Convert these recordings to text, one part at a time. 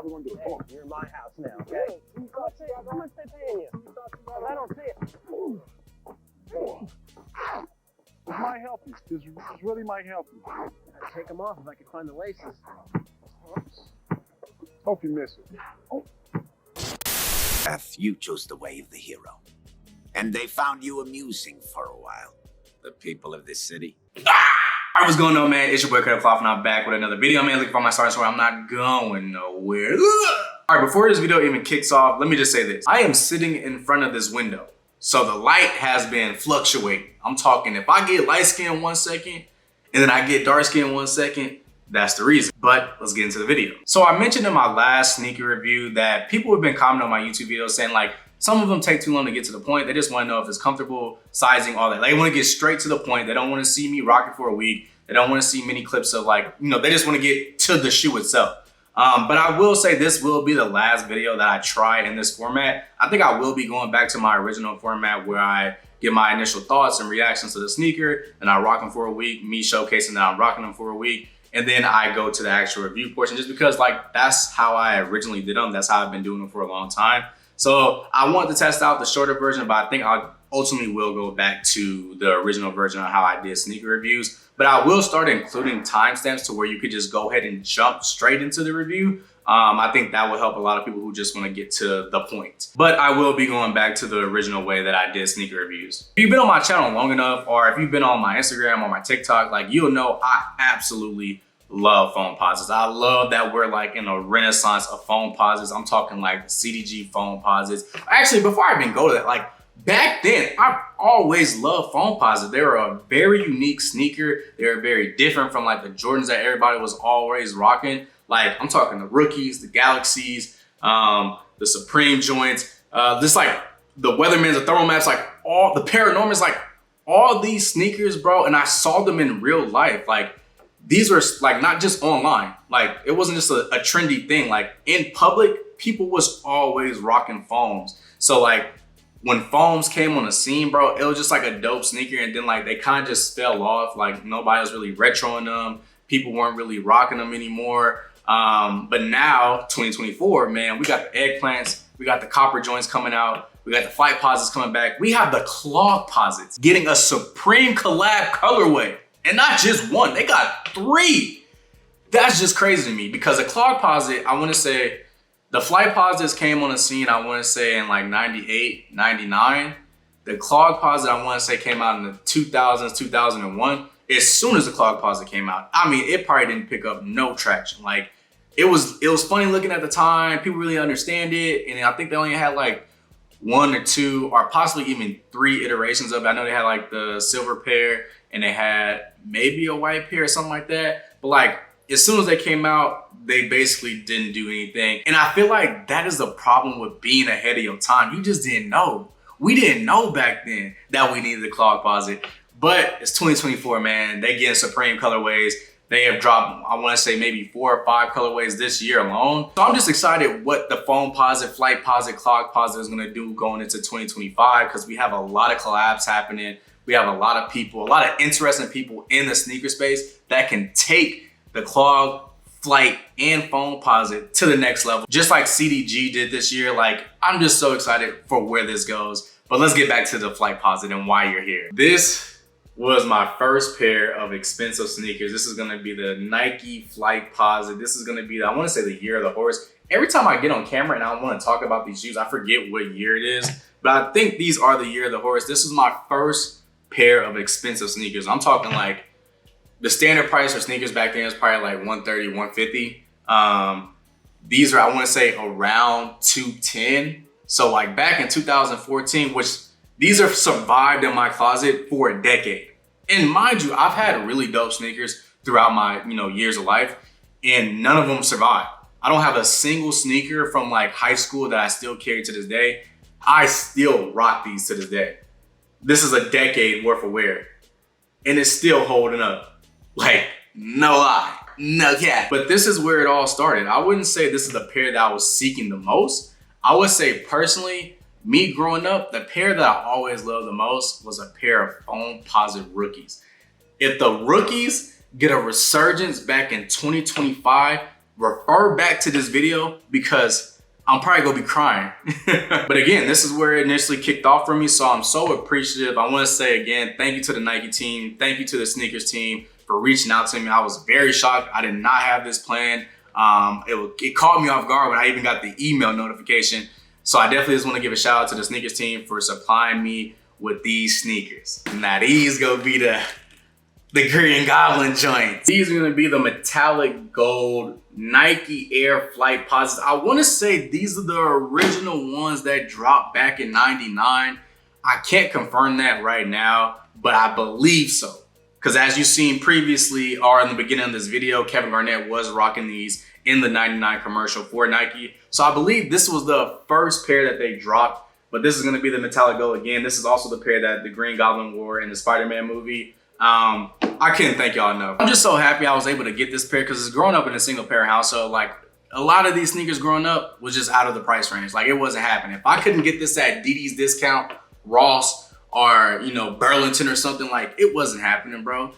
we're gonna do it. Come on. You're in my house now, okay? How much they paying you? I don't see it. This might help you. This really might help you. I'd take them off if I could find the laces. Hope you miss it. Oh. Beth, you chose the way of the hero. And they found you amusing for a while. The people of this city. Alright, what's going on, man? It's your boy Credit Cloth, and I'm back with another video, man. Looking for my starting story. I'm not going nowhere. Alright, before this video even kicks off, let me just say this. I am sitting in front of this window, so the light has been fluctuating. I'm talking, if I get light skin 1 second, and then I get dark skin 1 second, that's the reason. But let's get into the video. So I mentioned in my last sneaker review that people have been commenting on my YouTube videos saying like, some of them take too long to get to the point. They just want to know if it's comfortable, sizing, all that. They want to get straight to the point. They don't want to see me rock it for a week. They don't want to see many clips of like, they just want to get to the shoe itself. But I will say this will be the last video that I try in this format. I think I will be going back to my original format where I give my initial thoughts and reactions to the sneaker, and I rock them for a week, me showcasing that I'm rocking them for a week. And then I go to the actual review portion just because like that's how I originally did them. That's how I've been doing them for a long time. So I wanted to test out the shorter version, but I think I ultimately will go back to the original version of how I did sneaker reviews. But I will start including timestamps to where you could just go ahead and jump straight into the review. I think that will help a lot of people who just want to get to the point. But I will be going back to the original way that I did sneaker reviews. If you've been on my channel long enough, or if you've been on my Instagram or my TikTok, like you'll know I absolutely love Foamposites. I love that we're like in a renaissance of Foamposites. I'm talking like CDG Foamposites. Actually, before I even go to that, like back then, I've always loved Foamposite. They were a very unique sneaker. They were very different from like the Jordans that everybody was always rocking. Like I'm talking the Rookies, the Galaxies, the Supreme joints, just like the Weathermans, the Thermal Maps, like all the Paranormals, like all these sneakers, bro. And I saw them in real life. Like these were like not just online. Like it wasn't just a trendy thing. Like in public, people was always rocking foams. So like when foams came on the scene, bro, it was just like a dope sneaker. And then like they kind of just fell off. Like nobody was really retroing them. People weren't really rocking them anymore. But now 2024, man, we got the eggplants, we got the copper joints coming out, we got the Flightposites coming back. We have the Clogposites getting a Supreme collab colorway. And not just one, they got 3. That's just crazy to me because the Clogposite, I want to say, the Flightposites came on the scene, I want to say in like 98, 99. The Clogposite, I want to say, came out in the 2000s, 2001. As soon as the Clogposite came out, I mean, it probably didn't pick up no traction. Like it was funny looking at the time. People really understand it. And I think they only had like 1 or 2 or possibly even 3 iterations of it. I know they had like the silver pair and they had maybe a white pair or something like that. But like, as soon as they came out, they basically didn't do anything. And I feel like that is the problem with being ahead of your time. You just didn't know. We didn't know back then that we needed the Clogposite. But it's 2024, man. They getting Supreme colorways. They have dropped, I want to say maybe 4 or 5 colorways this year alone. So I'm just excited what the Foamposite, Flightposite, Clogposite is going to do going into 2025 because we have a lot of collabs happening. We have a lot of people, a lot of interesting people in the sneaker space that can take the Clog, Flight, and Foamposite to the next level. Just like CDG did this year. Like, I'm just so excited for where this goes. But let's get back to the Flightposite and why you're here. This was my first pair of expensive sneakers. This is gonna be the Nike Flightposite. This is gonna be, I wanna say, the year of the horse. Every time I get on camera and I wanna talk about these shoes, I forget what year it is, but I think these are the year of the horse. This was my first pair of expensive sneakers. I'm talking like, the standard price for sneakers back then was probably like $130, $150. These are, I wanna say, around $210. So like back in 2014, which these have survived in my closet for a decade. And mind you, I've had really dope sneakers throughout my years of life, and none of them survived. I don't have a single sneaker from like high school that I still carry to this day. I still rock these to this day. This is a decade worth of wear, and it's still holding up. Like, no lie, no cap. But this is where it all started. I wouldn't say this is the pair that I was seeking the most. I would say personally, me growing up, the pair that I always loved the most was a pair of Foamposite Rookies. If the Rookies get a resurgence back in 2025, refer back to this video because I'm probably gonna be crying. But again, this is where it initially kicked off for me, so I'm so appreciative. I wanna say again, thank you to the Nike team, thank you to the sneakers team for reaching out to me. I was very shocked. I did not have this planned. It caught me off guard when I even got the email notification. So I definitely just wanna give a shout out to the sneakers team for supplying me with these sneakers. Now these gonna be the Green Goblin joints. These are gonna be the metallic gold Nike Air Flightposite. I wanna say these are the original ones that dropped back in '99. I can't confirm that right now, but I believe so. Because as you've seen previously or in the beginning of this video, Kevin Garnett was rocking these in the '99 commercial for Nike. So I believe this was the first pair that they dropped, but this is gonna be the metallic gold again. This is also the pair that the Green Goblin wore in the Spider-Man movie. I couldn't thank y'all enough. I'm just so happy I was able to get this pair because growing up in a single parent household, like a lot of these sneakers growing up was just out of the price range. Like it wasn't happening. If I couldn't get this at DD's Discount, Ross, or Burlington or something, like it wasn't happening, bro.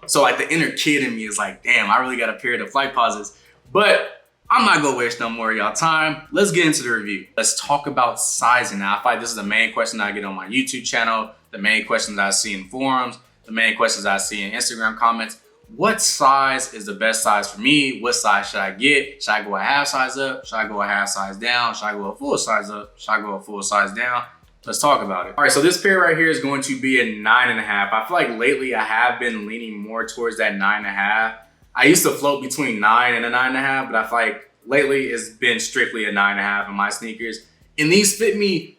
So like the inner kid in me is like, damn, I really got a pair of the Flightposites. But I'm not gonna waste no more of y'all time. Let's get into the review. Let's talk about sizing. Now, I feel like this is the main question that I get on my YouTube channel, the main questions that I see in forums, the main questions I see in Instagram comments. What size is the best size for me? What size should I get? Should I go a half size up? Should I go a half size down? Should I go a full size up? Should I go a full size down? Let's talk about it. All right, so this pair right here is going to be a 9.5. I feel like lately I have been leaning more towards that 9.5. I used to float between 9 and a 9.5, but I feel like lately it's been strictly a 9.5 in my sneakers. And these fit me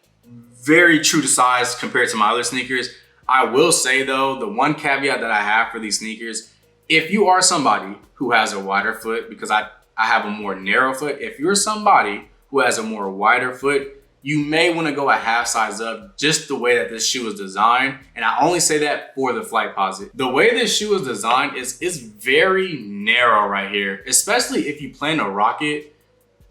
very true to size compared to my other sneakers. I will say though, the one caveat that I have for these sneakers, if you are somebody who has a wider foot, because I have a more narrow foot, if you're somebody who has a more wider foot, you may want to go a half size up just the way that this shoe is designed. And I only say that for the Flightposite. The way this shoe is designed is very narrow right here, especially if you plan to rock it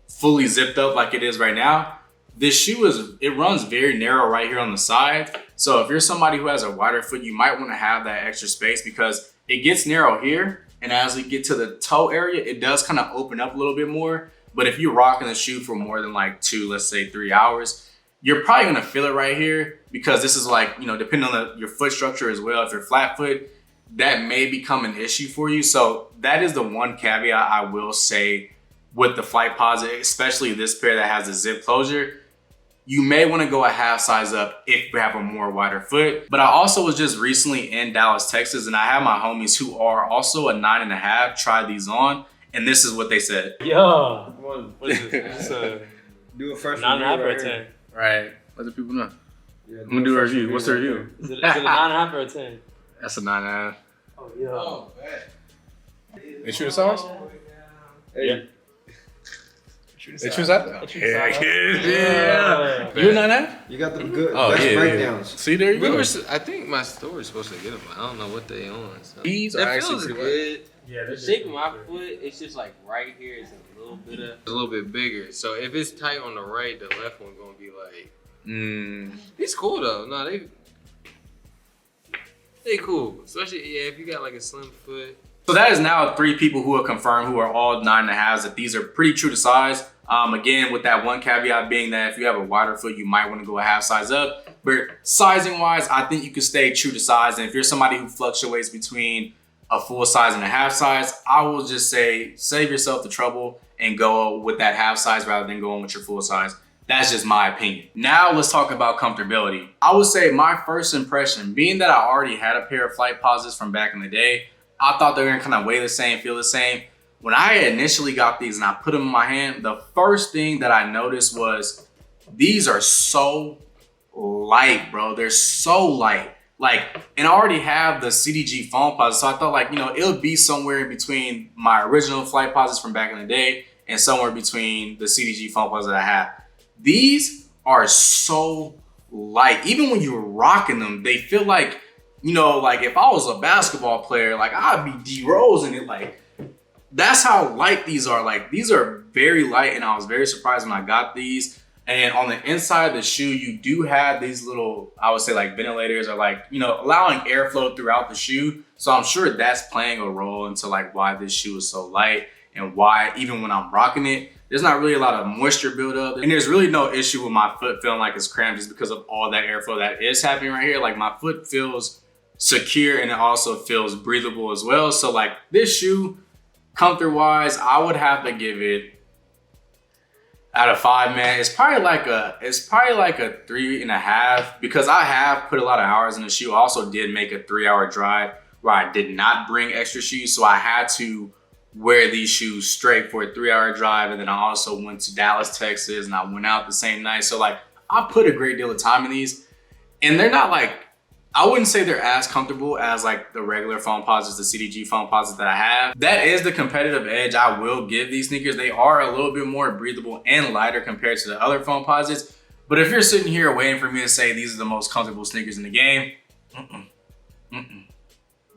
fully zipped up like it is right now. This shoe it runs very narrow right here on the side. So if you're somebody who has a wider foot, you might want to have that extra space because it gets narrow here. And as we get to the toe area, it does kind of open up a little bit more. But if you're rocking the shoe for more than like 2, let's say 3 hours, you're probably gonna feel it right here because this is like, depending on your foot structure as well. If you're flat foot, that may become an issue for you. So that is the one caveat I will say with the Flightposite, especially this pair that has a zip closure. You may want to go a half size up if you have a more wider foot. But I also was just recently in Dallas, Texas, and I have my homies who are also a 9.5 try these on, and this is what they said. Yo, what is it? Do a first 9.5 or 10? Right. Let the people know. Yeah, I'm gonna do a review. What's the review? Is it a 9.5 or a 10? That's a 9.5. Oh, yeah. Oh, man. They true to size? Hey. Yeah. They true size? Yeah. You a 9.5? You got the good Oh, best yeah, breakdowns. Yeah. See, there you go. I think my store is supposed to get them. I don't know what they on. So. These are It actually feels pretty good. Yeah, The shape of my foot, it's just like right here is a little bit bigger. So if it's tight on the right, the left one gonna be like. It's cool though. No, they cool. Especially if you got like a slim foot. So that is now 3 people who are confirmed who are all 9.5s that these are pretty true to size. Again, with that one caveat being that if you have a wider foot, you might want to go a half size up. But sizing wise, I think you can stay true to size. And if you're somebody who fluctuates between a full size and a half size, I will just say save yourself the trouble and go with that half size rather than going with your full size. That's just my opinion. Now let's talk about comfortability. I would say my first impression, being that I already had a pair of Flightposites from back in the day, I thought they were gonna kind of weigh the same, feel the same. When I initially got these and I put them in my hand, the first thing that I noticed was these are so light, bro. They're so light. And I already have the CDG Foamposite, so I thought it would be somewhere in between my original Flightposites from back in the day and somewhere between the CDG Foamposite that I have. These are so light. Even when you're rocking them, they feel like, if I was a basketball player, I'd be D-Rose in it. That's how light these are. These are very light, and I was very surprised when I got these. And on the inside of the shoe, you do have these little, I would say ventilators or allowing airflow throughout the shoe. So I'm sure that's playing a role into why this shoe is so light. and why even when I'm rocking it, there's not really a lot of moisture buildup. And there's really no issue with my foot feeling like it's cramped just because of all that airflow that is happening right here. Like my foot feels secure and it also feels breathable as well. So like this shoe, comfort wise, I would have to give it out of 5, man. It's probably like a 3.5 because I have put a lot of hours in the shoe. I also did make a 3-hour drive where I did not bring extra shoes. So I had to wear these shoes straight for a 3-hour drive. And then I also went to Dallas, Texas, and I went out the same night. So like I put a great deal of time in these, and they're not like, I wouldn't say they're as comfortable as like the regular Foamposites, the CDG Foamposites that I have. That is the competitive edge I will give these sneakers. They are a little bit more breathable and lighter compared to the other Foamposites. But if you're sitting here waiting for me to say these are the most comfortable sneakers in the game,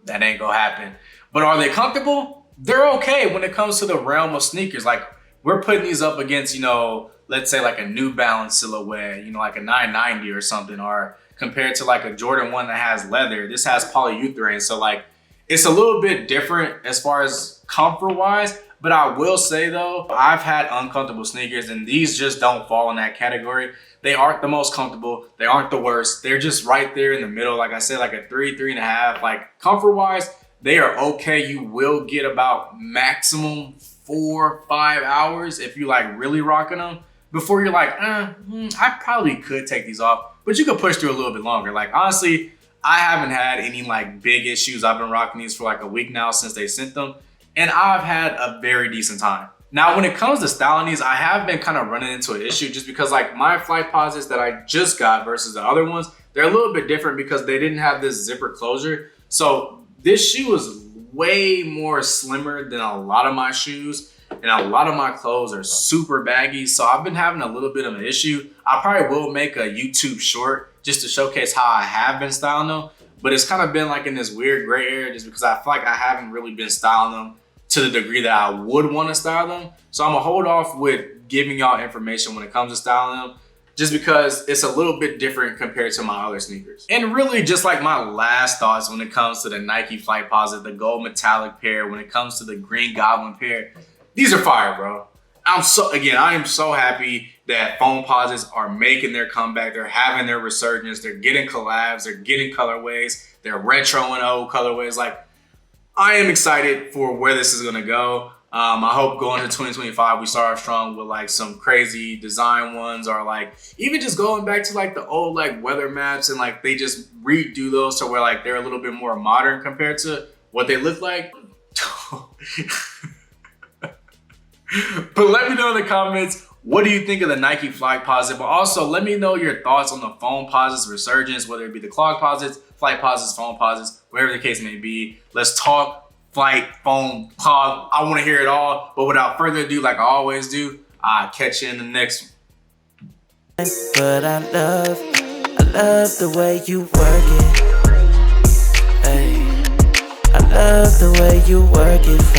that ain't gonna happen. But are they comfortable? They're okay when it comes to the realm of sneakers. Like we're putting these up against, you know, let's say like a New Balance silhouette, you know, like a 990 or something, or compared to like a Jordan 1 that has leather. This has polyurethane. So like it's a little bit different as far as comfort wise. But I will say though, I've had uncomfortable sneakers and these just don't fall in that category. They aren't the most comfortable. They aren't the worst. They're just right there in the middle. Like I said, like a 3.5. Like comfort wise, they are okay. You will get about maximum 4-5 hours if you like really rocking them before you're like, I probably could take these off. But you could push through a little bit longer. Like honestly, I haven't had any like big issues. I've been rocking these for like a week now since they sent them, and I've had a very decent time. Now, when it comes to styling these, I have been kind of running into an issue just because like my Flightposites that I just got versus the other ones, they're a little bit different because they didn't have this zipper closure. So this shoe is way more slimmer than a lot of my shoes. And a lot of my clothes are super baggy. So I've been having a little bit of an issue. I probably will make a YouTube short just to showcase how I have been styling them. But it's kind of been like in this weird gray area just because I feel like I haven't really been styling them to the degree that I would want to style them. So I'm gonna hold off with giving y'all information when it comes to styling them, just because it's a little bit different compared to my other sneakers. And really just like my last thoughts when it comes to the Nike Flightposite, the gold metallic pair, when it comes to the green goblin pair, these are fire, bro. I am so happy that Foamposites are making their comeback. They're having their resurgence. They're getting collabs. They're getting colorways. They're retro and old colorways. Like, I am excited for where this is gonna go. I hope going into 2025, we start strong with like some crazy design ones, or like even just going back to like the old like weather maps and like they just redo those to where like they're a little bit more modern compared to what they look like. But let me know in the comments, what do you think of the Nike Flightposite? But also let me know your thoughts on the Foamposites resurgence, whether it be the Clogposites, Flightposites, Foamposites, whatever the case may be. Let's talk flight, foam, clog. I want to hear it all. But without further ado, like I always do, I'll catch you in the next one. But I love the way you work it. Ay, I love the way you work it.